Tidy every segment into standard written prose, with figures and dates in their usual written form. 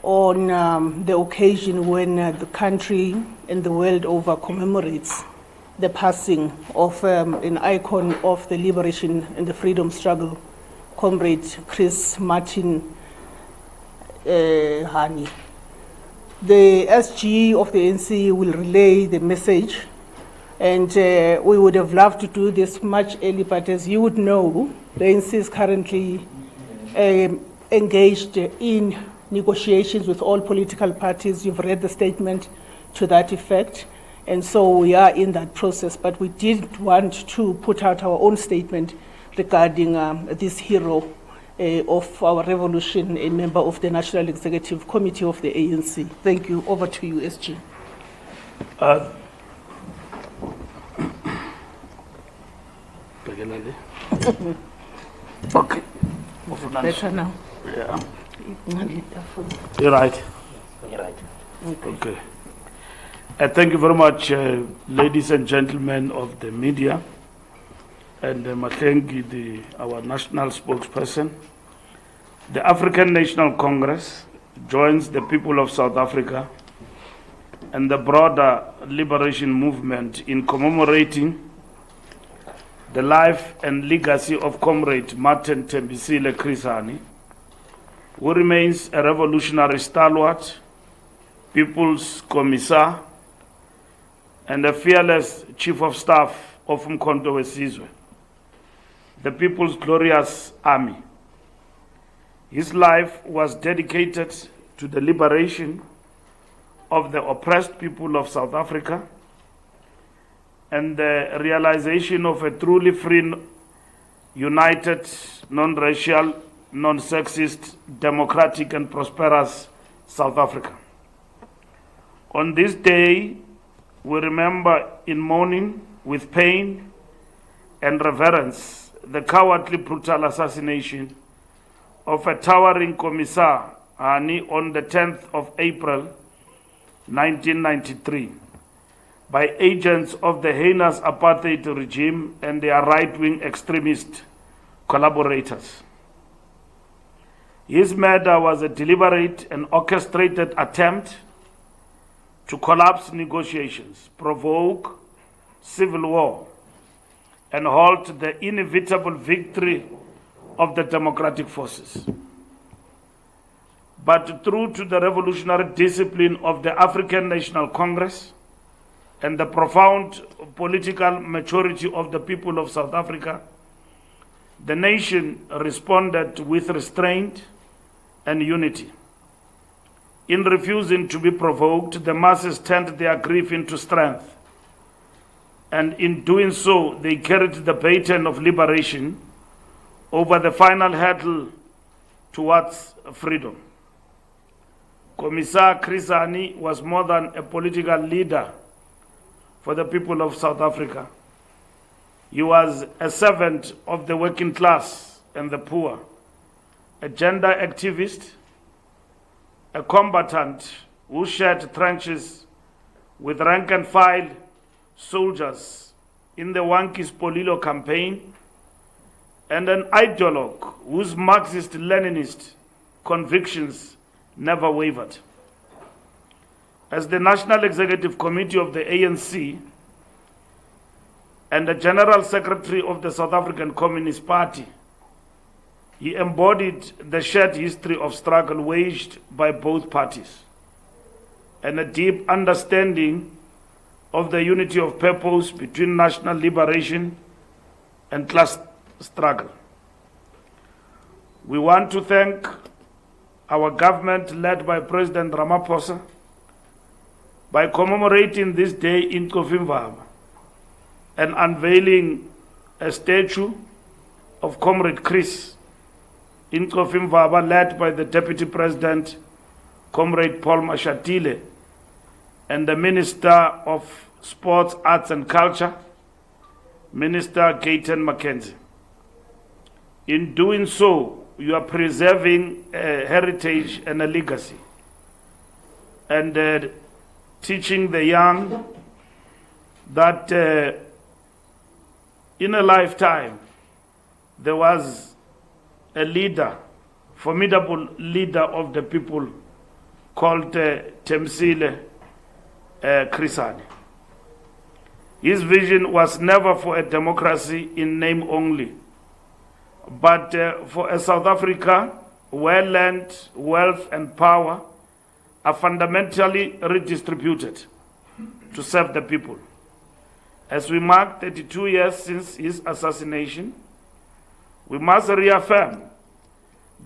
on the occasion when the country and the world over commemorates the passing of an icon of the liberation and the freedom struggle, Comrade Chris Martin Hani. The SG of the ANC will relay the message, and we would have loved to do this much earlier, but as you would know, the ANC is currently engaged in negotiations with all political parties. You've read the statement to that effect, and so we are in that process, but we did want to put out our own statement regarding this hero of our revolution, a member of the National Executive Committee of the ANC. Thank you. Over to you, SG. Okay. Better now. Yeah. You're right. You're right. Okay. Thank you very much, ladies and gentlemen of the media, and Mathengi, our national spokesperson. The African National Congress joins the people of South Africa and the broader liberation movement in commemorating the life and legacy of Comrade Martin Tembisile Chris Hani, who remains a revolutionary stalwart, people's commissar, and a fearless chief of staff of Umkhonto weSizwe, the people's glorious army. His life was dedicated to the liberation of the oppressed people of South Africa and the realization of a truly free, united, non-racial, non-sexist, democratic and prosperous South Africa. On this day, we remember in mourning, with pain and reverence, the cowardly, brutal assassination of a towering commissar, Hani, on the 10th of April, 1993, by agents of the heinous apartheid regime and their right-wing extremist collaborators. His murder was a deliberate and orchestrated attempt to collapse negotiations, provoke civil war, and halt the inevitable victory of the democratic forces. But true to the revolutionary discipline of the African National Congress and the profound political maturity of the people of South Africa, the nation responded with restraint and unity. In refusing to be provoked, the masses turned their grief into strength, and in doing so, they carried the baton of liberation over the final hurdle towards freedom. Commissar Chris Hani was more than a political leader for the people of South Africa. He was a servant of the working class and the poor, a gender activist, a combatant who shared trenches with rank-and-file soldiers in the Wankies Polilo campaign, and an ideologue whose Marxist-Leninist convictions never wavered. As the National Executive Committee of the ANC and the General Secretary of the South African Communist Party, he embodied the shared history of struggle waged by both parties and a deep understanding of the unity of purpose between national liberation and class struggle. We want to thank our government led by President Ramaphosa by commemorating this day in Mdntv and unveiling a statue of Comrade Chris in Mdntv led by the Deputy President, Comrade Paul Mashatile, and the Minister of Sports, Arts and Culture, Minister Gayton Mackenzie. In doing so, you are preserving a heritage and a legacy, and teaching the young that in a lifetime there was a leader, formidable leader of the people, called Temsile Krisani. His vision was never for a democracy in name only, but for a South Africa where land, wealth, and power are fundamentally redistributed to serve the people. As we mark 32 years since his assassination, we must reaffirm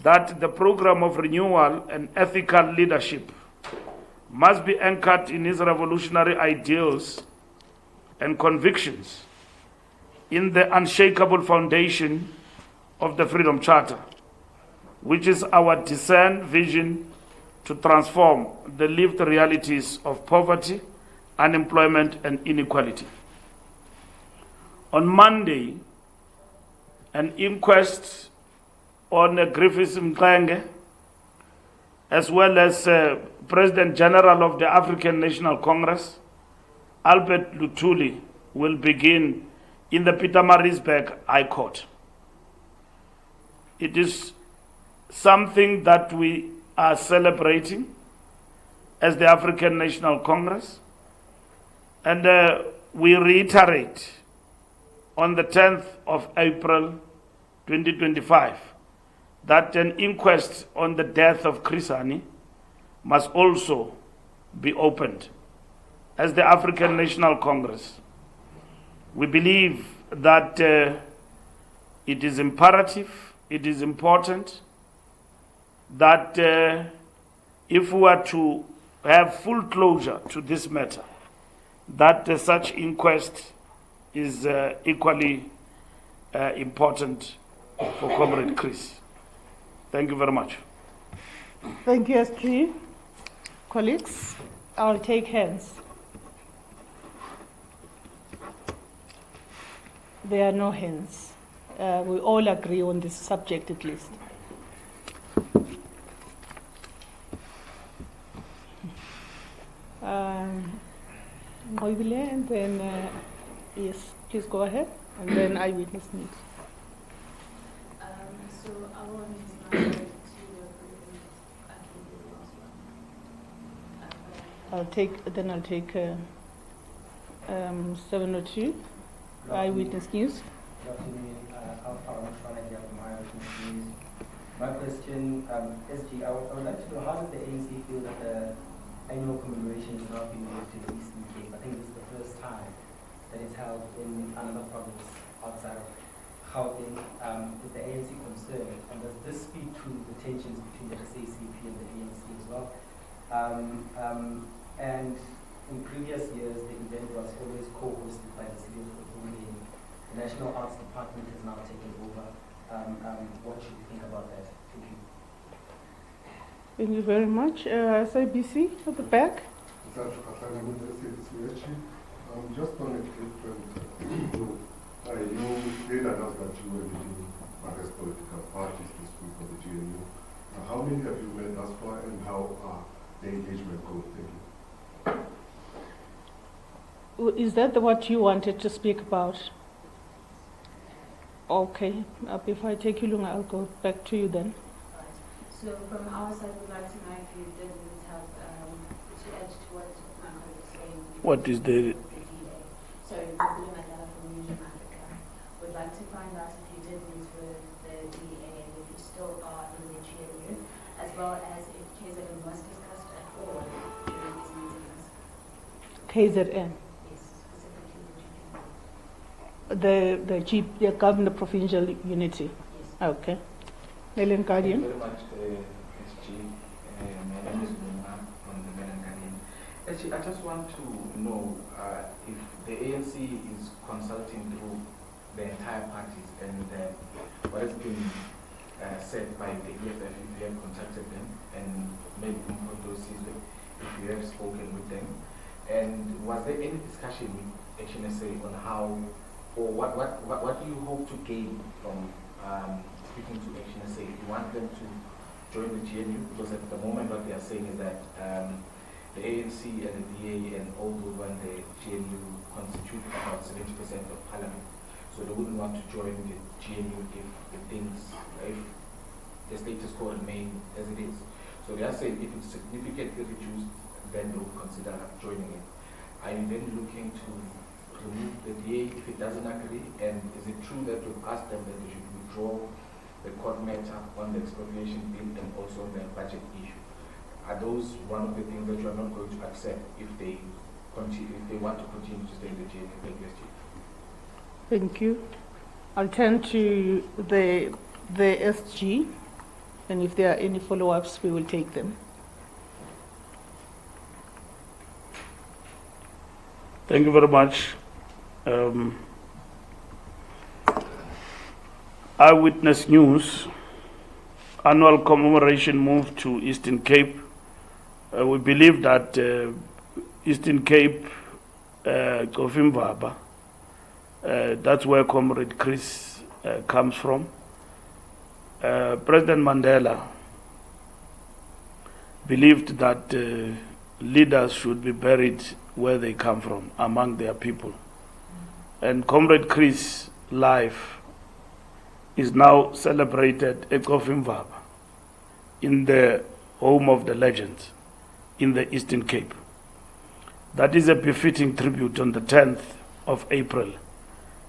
that the program of renewal and ethical leadership must be anchored in his revolutionary ideals and convictions in the unshakable foundation of the Freedom Charter, which is our discerned vision to transform the lived realities of poverty, unemployment, and inequality. On Monday, an inquest on Griffiths Mxenge, as well as President General of the African National Congress, Albert Luthuli, will begin in the Pietermaritzburg High Court. It is something that we are celebrating as the African National Congress, and we reiterate on the 10th of April 2025 that an inquest on the death of Krisani must also be opened. As the African National Congress, we believe that it is imperative, it is important that if we are to have full closure to this matter, that such inquest is equally important for Comrade Chris. Thank you very much. Thank you, SG. Colleagues, I'll take hands. There are no hands. We all agree on this subject at least. And then, yes, please go ahead. And then eyewitness needs. So I want to to I'll take 702 eyewitness news. My question, SG, I would like to know, how does the ANC feel that the annual commemoration is now being moved to the Eastern Cape? I think this is the first time that it's held in another province outside of Gauteng. Is the ANC concerned? And does this speak to the tensions between the SACP and the ANC as well? And in previous years, the event was always co-hosted by the City of Gauteng. The National Arts Department has now taken over. What should we think about that? Thank you. Thank you very much. SABC at the back. Just on a different note, you did announce that you were meeting various political parties this week for the GNU. How many have you met thus far, and how are the engagement going? Thank you. Is that what you wanted to speak about? Okay. Before I take you, Lunga, I'll go back to you then. So from our side, we'd like to know if you didn't have to add to what my colleague is saying. What is the... Sorry, Mbalula from Museum Africa. We'd like to find out if you did meet with the DA and if you still are in the GNU, as well as if KZN was discussed at all during these meetings. KZN? Yes, specifically the GP. The Governor Provincial Unity? Yes. Okay. Helen Guardian. Thank you very much, SG. My name is Muma from the Helen Guardian. SG, I just want to know if the ANC is consulting through the entire parties and what has been said by the EFF, if you have contacted them, and maybe if you have spoken with them. And was there any discussion with HNSA on how, or what do you hope to gain from speaking to HNSA? You want them to join the GNU? Because at the moment what they are saying is that the ANC and the DA and all those who want the GNU constitute about 70% of parliament. So they wouldn't want to join the GNU if the status quo remain as it is. So So they are saying if it's significantly reduced, then they will consider joining it. Are you then looking to remove the DA if it doesn't agree? And is it true that you've asked them that they should withdraw the court matter on the expropriation bill and also on the budget issue? Are those one of the things that you are not going to accept if they continue, if they want to continue to stay in the JNU? Thank you. I'll turn to the SG, and if there are any follow-ups, we will take them. Thank you very much. Eyewitness News, annual commemoration move to Eastern Cape. We believe that Eastern Cape, Mpofu-walsh, that's where Comrade Chris comes from. President Mandela believed that leaders should be buried where they come from, among their people. And Comrade Chris' life is now celebrated at Mpofu-walsh, in the home of the legends, in the Eastern Cape. That is a befitting tribute on the 10th of April,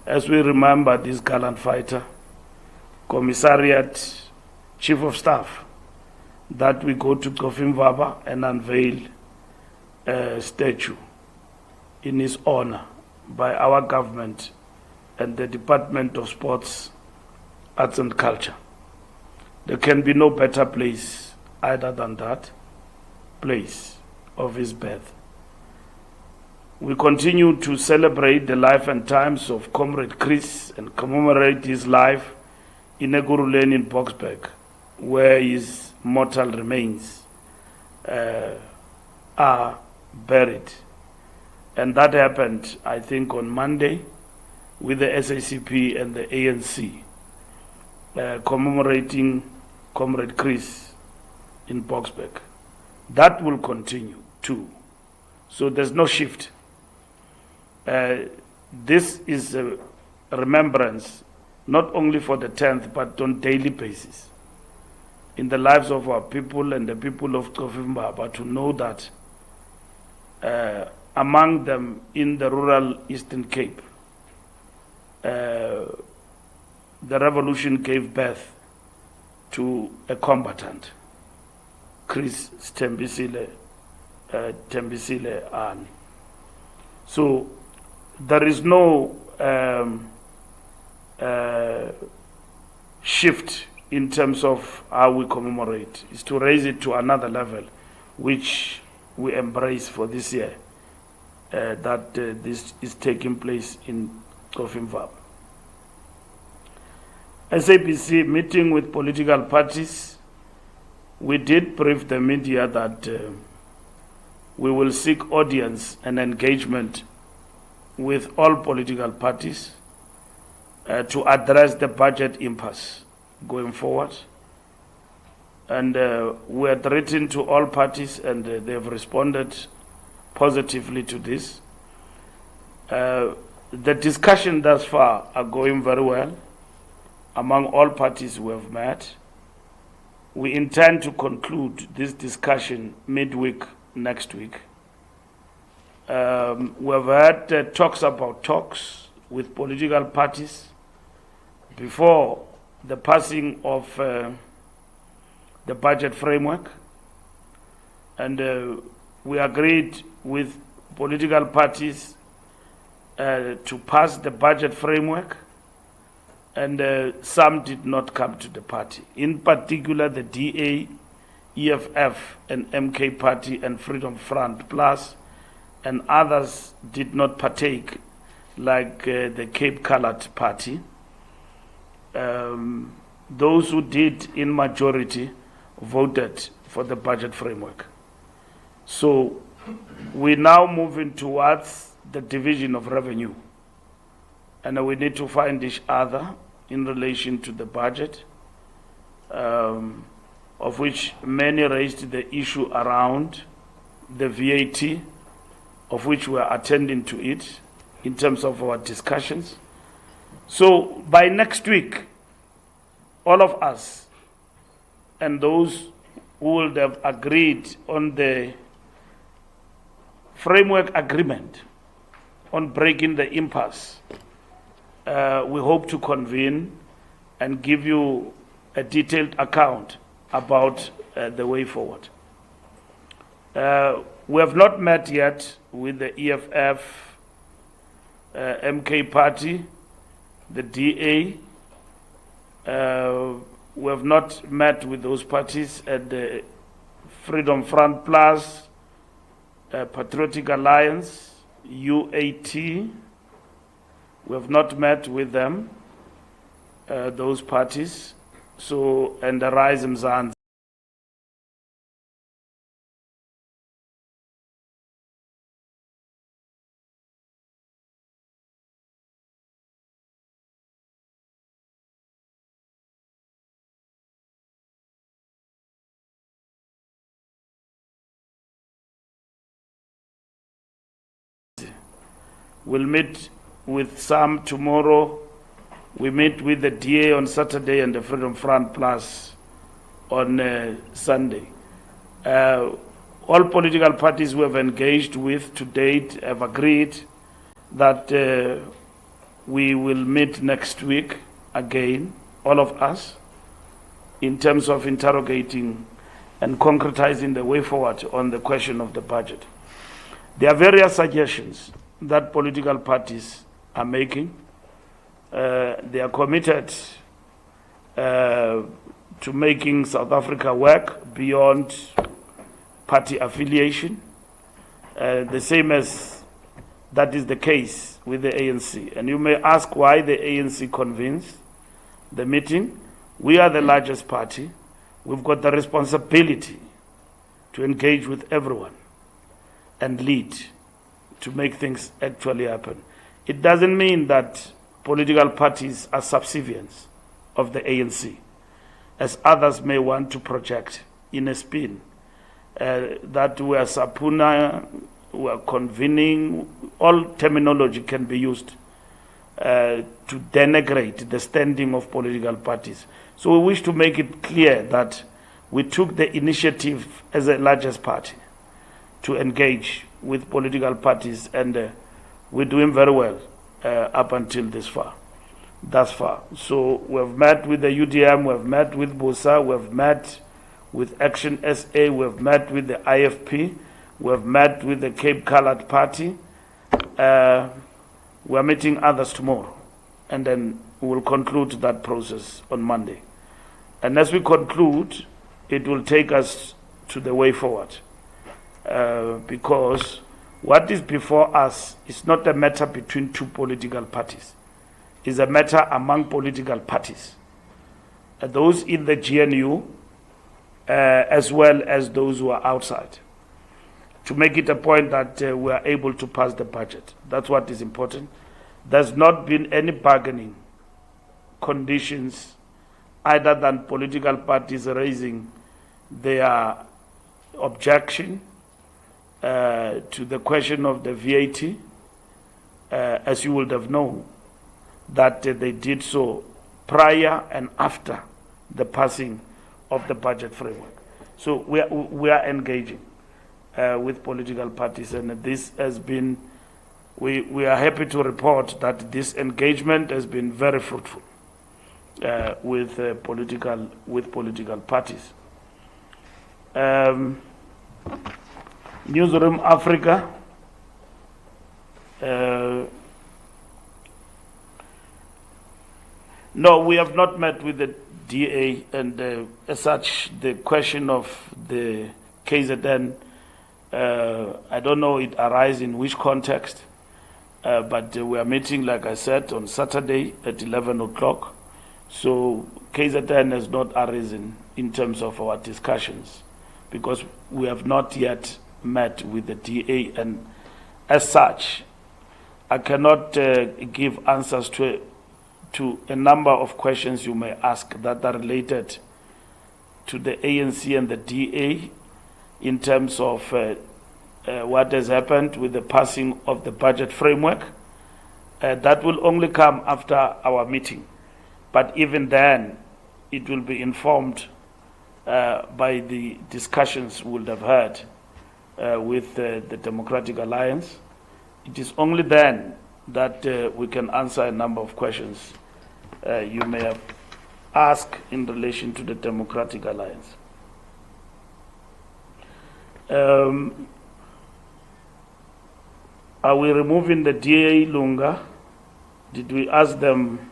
as we remember this gallant fighter, Commissariat Chief of Staff, that we go to Mpofu-walsh and unveil a statue in his honor by our government and the Department of Sports, Arts and Culture. There can be no better place either than that place of his birth. We continue to celebrate the life and times of Comrade Chris and commemorate his life in Eguru Lane in Boksburg, where his mortal remains are buried. And that happened, I think, on Monday with the SACP and the ANC, commemorating Comrade Chris in Boksburg. That will continue too. So there's no shift. This is a remembrance not only for the 10th, but on daily basis in the lives of our people and the people of Mpofu-walsh, to know that among them in the rural Eastern Cape, the revolution gave birth to a combatant, Chris Tembisile Ani. So there is no shift in terms of how we commemorate. It's to raise it to another level, which we embrace for this year, that this is taking place in Mpofu-walsh. SABC meeting with political parties, we did brief the media that we will seek audience and engagement with all political parties to address the budget impasse going forward. And we had written to all parties, and they have responded positively to this. The discussion thus far are going very well among all parties who have met. We intend to conclude this discussion midweek next week. We have had talks about talks with political parties before the passing of the budget framework, and we agreed with political parties to pass the budget framework, and some did not come to the party. In particular, the DA, EFF, and MK Party and Freedom Front Plus and others did not partake, like the Cape Coloured Party. Those who did in majority voted for the budget framework. So we're now moving towards the division of revenue, and we need to find each other in relation to the budget, of which many raised the issue around the VAT, of which we are attending to it in terms of our discussions. So by next week, all of us and those who would have agreed on the framework agreement on breaking the impasse, we hope to convene and give you a detailed account about the way forward. We have not met yet with the EFF, MK Party, the DA. We have not met with those parties at the Freedom Front Plus, Patriotic Alliance, UAT. We have not met with them, those parties. So, and the Rise Mzansi. We'll meet with some tomorrow. We meet with the DA on Saturday and the Freedom Front Plus on Sunday. All political parties we have engaged with to date have agreed that we will meet next week again, all of us, in terms of interrogating and concretizing the way forward on the question of the budget. There are various suggestions that political parties are making. They are committed to making South Africa work beyond party affiliation, the same as that is the case with the ANC. And you may ask why the ANC convenes the meeting. We are the largest party. We've got the responsibility to engage with everyone and lead to make things actually happen. It doesn't mean that political parties are subservient of the ANC, as others may want to project in a spin, that we are sapuna, we are convening. All terminology can be used to denigrate the standing of political parties. So we wish to make it clear that we took the initiative as the largest party to engage with political parties, and we're doing very well up until thus far. So we have met with the UDM, we have met with BOSA, we have met with Action SA, we have met with the IFP, we have met with the Cape Coloured Party. We are meeting others tomorrow, and then we will conclude that process on Monday. And as we conclude, it will take us to the way forward. Because what is before us is not a matter between two political parties. It's a matter among political parties. Those in the GNU, as well as those who are outside. To make it a point that we are able to pass the budget. That's what is important. There's not been any bargaining conditions other than political parties raising their objection to the question of the VAT, as you would have known, that they did so prior and after the passing of the budget framework. So we are engaging with political parties, and this has been, we are happy to report that this engagement has been very fruitful with political parties. Newsroom Africa. No, we have not met with the DA, and as such, the question of the KZN, I don't know it arises in which context, but we are meeting, like I said, on Saturday at 11 o'clock. So KZN has not arisen in terms of our discussions, because we have not yet met with the DA, and as such, I cannot give answers to a number of questions you may ask that are related to the ANC and the DA in terms of what has happened with the passing of the budget framework. That will only come after our meeting. But even then, it will be informed by the discussions we would have had with the Democratic Alliance. It is only then that we can answer a number of questions you may have asked in relation to the Democratic Alliance. Are we removing the DA Lunga? Did we ask them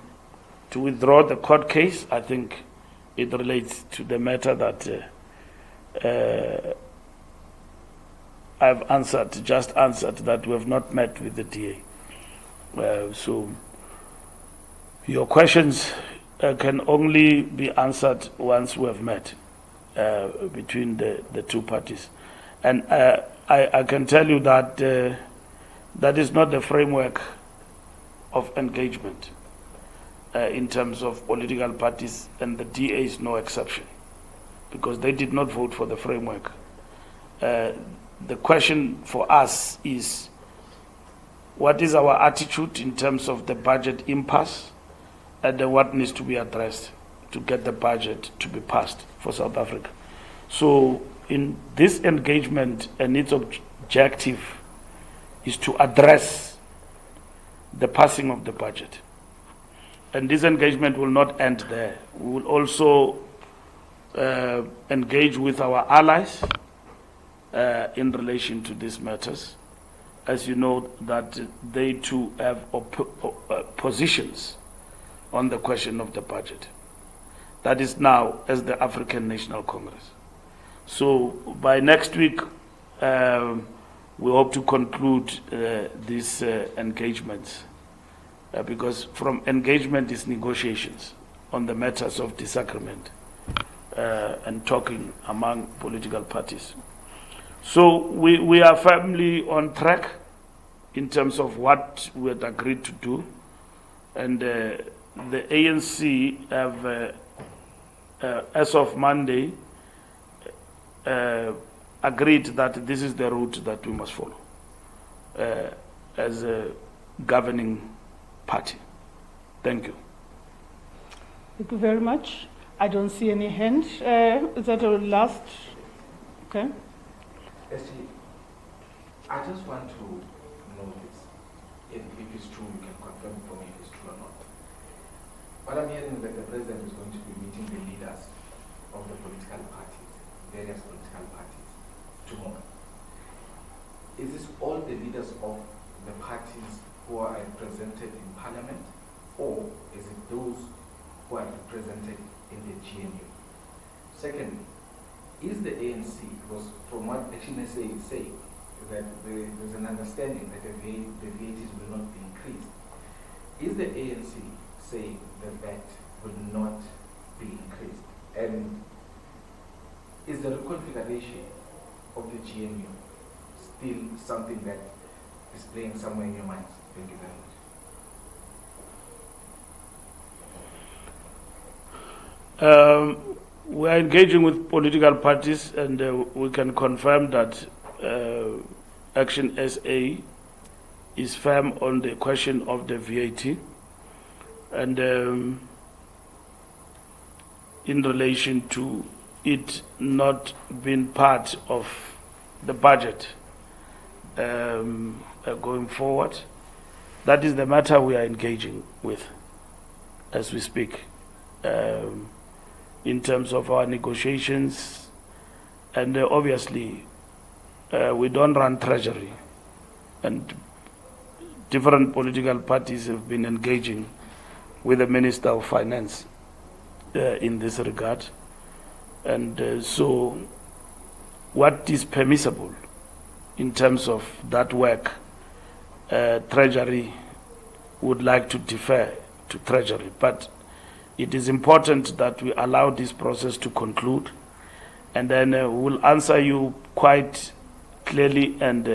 to withdraw the court case? I think it relates to the matter that I've just answered that we have not met with the DA. So your questions can only be answered once we have met between the two parties. And I can tell you that that is not the framework of engagement in terms of political parties, and the DA is no exception, because they did not vote for the framework. The question for us is, what is our attitude in terms of the budget impasse, and what needs to be addressed to get the budget to be passed for South Africa? So in this engagement, and its objective is to address the passing of the budget. And this engagement will not end there. We will also engage with our allies in relation to these matters. As you know, that they too have positions on the question of the budget. That is now as the African National Congress. So by next week, we hope to conclude these engagements, because from engagement is negotiations on the matters of disagreement and talking among political parties. So we are firmly on track in terms of what we had agreed to do, and the ANC have, as of Monday, agreed that this is the route that we must follow as a governing party. Thank you. Thank you very much. I don't see any hand. Is that our last? Okay. SG, I just want to know this. If it's true, you can confirm for me if it's true or not. What I'm hearing is that the president is going to be meeting the leaders of the political parties, various political parties, tomorrow. Is this all the leaders of the parties who are represented in parliament, or is it those who are represented in the GNU? Secondly, is the ANC, because from what Action SA is saying, that there's an understanding that the VATs will not be increased. Is the ANC saying that VAT will not be increased? And is the reconfiguration of the GNU still something that is playing somewhere in your minds? Thank you very much. We are engaging with political parties, and we can confirm that Action SA is firm on the question of the VAT, and in relation to it not being part of the budget going forward. That is the matter we are engaging with as we speak. In terms of our negotiations, and obviously we don't run treasury, and different political parties have been engaging with the Minister of Finance in this regard, and so what is permissible in terms of that work, treasury would like to defer to treasury, but it is important that we allow this process to conclude, and then we'll answer you quite clearly and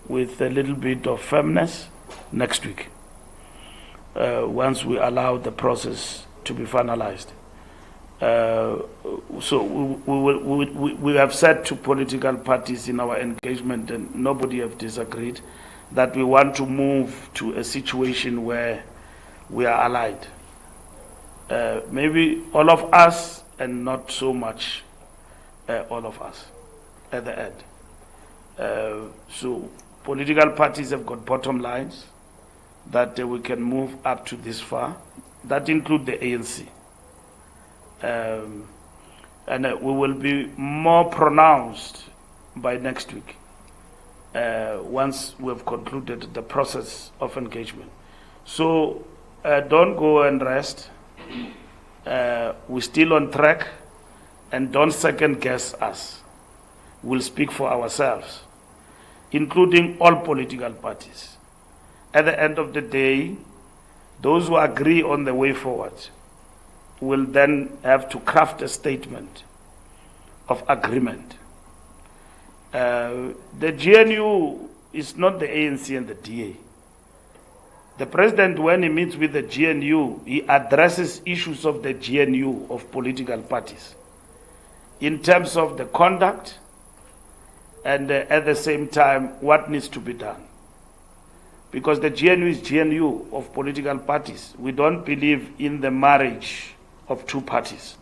with a little bit of firmness next week, once we allow the process to be finalized. So we have said to political parties in our engagement, and nobody have disagreed, that we want to move to a situation where we are allied. Maybe all of us, and not so much all of us at the end. So political parties have got bottom lines that we can move up to this far. That include the ANC. And we will be more pronounced by next week once we've concluded the process of engagement. So don't go and rest. We're still on track, and don't second guess us. We'll speak for ourselves, including all political parties. At the end of the day, those who agree on the way forward will then have to craft a statement of agreement. The GNU is not the ANC and the DA. The president, when he meets with the GNU, he addresses issues of the GNU, of political parties, in terms of the conduct and at the same time what needs to be done. Because the GNU is GNU of political parties. We don't believe in the marriage of two parties.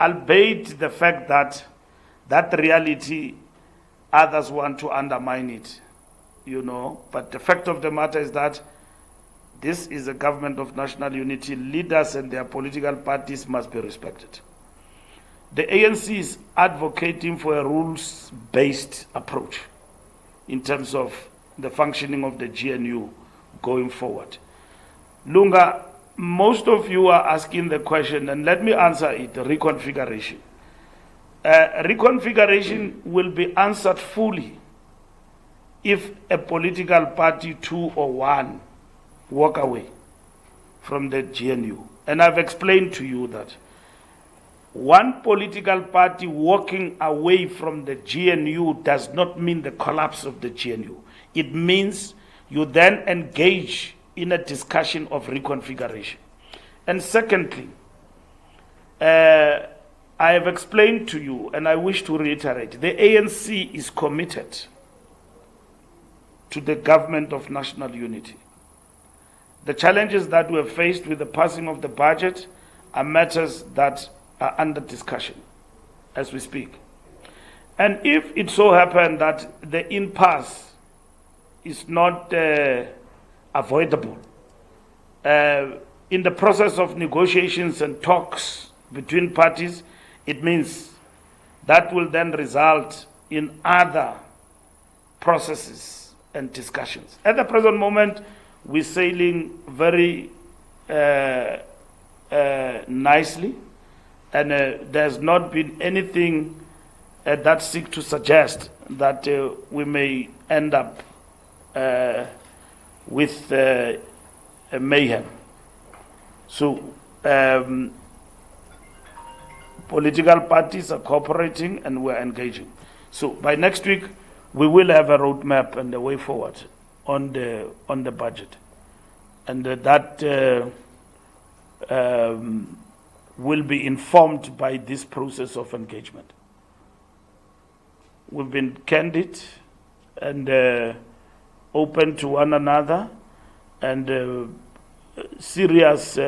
Albeit the fact that that reality, others want to undermine it, you know. But the fact of the matter is that this is a government of national unity. Leaders and their political parties must be respected. The ANC is advocating for a rules-based approach in terms of the functioning of the GNU going forward. Lunga, most of you are asking the question, and let me answer it, reconfiguration. Reconfiguration will be answered fully if a political party, two or one, walk away from the GNU. And I've explained to you that one political party walking away from the GNU does not mean the collapse of the GNU. It means you then engage in a discussion of reconfiguration. And secondly, I have explained to you, and I wish to reiterate, the ANC is committed to the government of national unity. The challenges that we have faced with the passing of the budget are matters that are under discussion as we speak. And if it so happens that the impasse is not avoidable, in the process of negotiations and talks between parties, it means that will then result in other processes and discussions. At the present moment, we're sailing very nicely, and there's not been anything that seeks to suggest that we may end up with a mayhem. So political parties are cooperating and we're engaging. So by next week, we will have a roadmap and a way forward on the budget, and that will be informed by this process of engagement. We've been candid and open to one another, and serious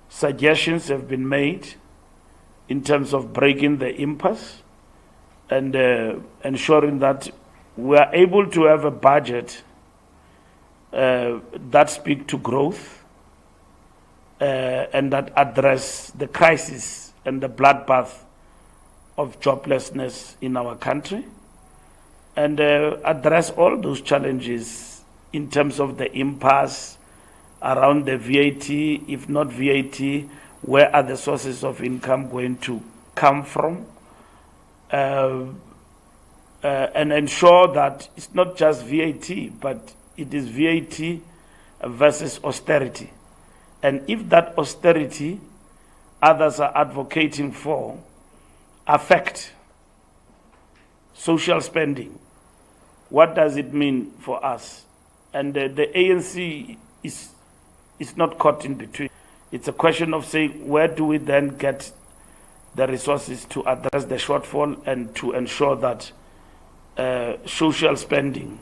suggestions have been made in terms of breaking the impasse and ensuring that we are able to have a budget that speaks to growth and that address the crisis and the bloodbath of joblessness in our country, and address all those challenges in terms of the impasse around the VAT. If not VAT, where are the sources of income going to come from? And ensure that it's not just VAT, but it is VAT versus austerity. And if that austerity others are advocating for affect social spending, what does it mean for us? And the ANC is not caught in between. It's a question of saying, where do we then get the resources to address the shortfall and to ensure that social spending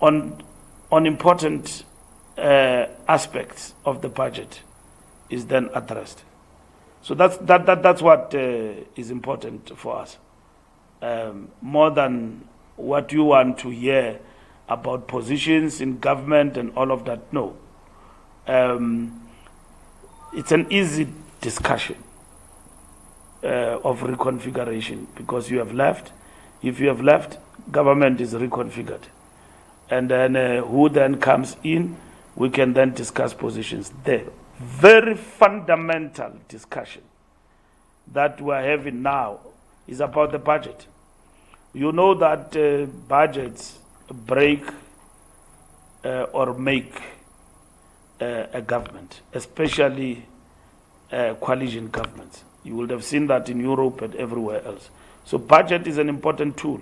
on important aspects of the budget is then addressed. So that's what is important for us. More than what you want to hear about positions in government and all of that, no. It's an easy discussion of reconfiguration because you have left. If you have left, government is reconfigured. And then who then comes in, we can then discuss positions. The very fundamental discussion that we're having now is about the budget. You know that budgets break or make a government, especially coalition governments. You would have seen that in Europe and everywhere else. So budget is an important tool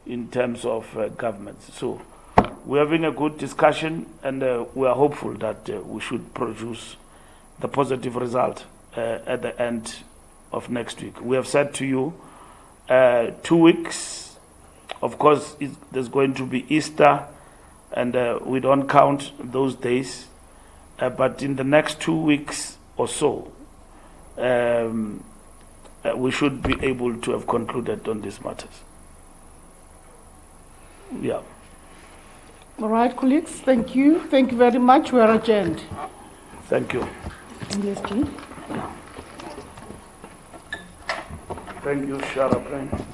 in terms of governments. So we're having a good discussion, and we are hopeful that we should produce the positive result at the end of next week. We have said to you 2 weeks. Of course, there's going to be Easter, and we don't count those days. But in the next 2 weeks or so, we should be able to have concluded on these matters. Yeah. All right, colleagues, thank you. Thank you very much. We are adjourned. Thank you. Yes, Jean. Thank you, Shara.